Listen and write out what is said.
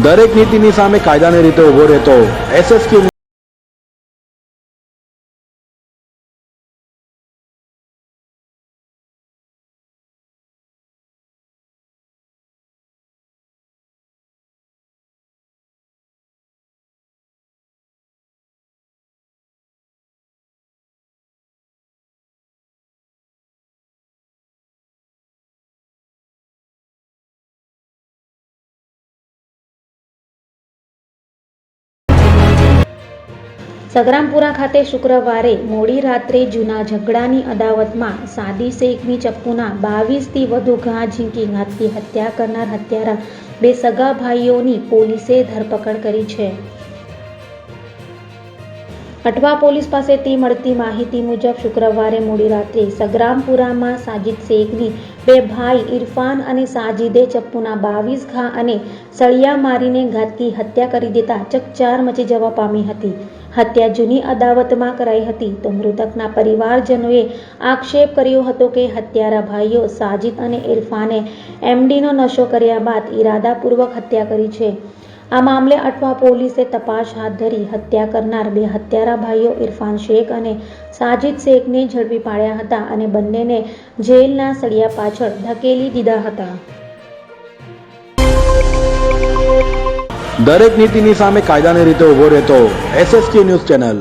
દરેક નીતિની સામે કાયદાની રીતે ઉભો રહેતો SSQ સગરામપુરા ખાતે શુક્રવારે મોડી રાત્રે જૂના ઝઘડાની અદાવતમાં સાદી શેખની ચપ્પુના 22થી વધુ ઘા ઝીંકી ઘાતકી હત્યા કરનાર હત્યારા બે સગા ભાઈઓની પોલીસે ધરપકડ કરી છે. અઠવા પોલીસ પાસેથી મળતી માહિતી મુજબ શુક્રવારે મોડી રાત્રે સગરામપુરામાં સાજિદ શેખની બે ભાઈ ઇરફાન અને સાજિદે ચપ્પુના 22 ઘા અને સળિયા મારીને ઘાતકી હત્યા કરી દેતા ચકચાર મચી જવા પામી હતી. હત્યા જૂની અદાવતમાં કરાઈ હતી તો મૃતકના પરિવારજનોએ આક્ષેપ કર્યો હતો કે હત્યારા ભાઈઓ સાજિદ અને ઇરફાને MDનો નશો કર્યા બાદ ઇરાદાપૂર્વક હત્યા કરી છે. આ મામલે અઠવા પોલીસે તપાસ હાથ ધરી હત્યા કરનાર બે હત્યારા ભાઈઓ ઇરફાન શેખ અને સાજિદ શેખને ઝડપી પાડ્યા હતા અને બંનેને જેલના સળિયા પાછળ ધકેલી દીધા હતા. દરેક નીતિની સામે કાયદાની રીતે ઉભો રહેતો SSQ ન્યૂઝ ચેનલ.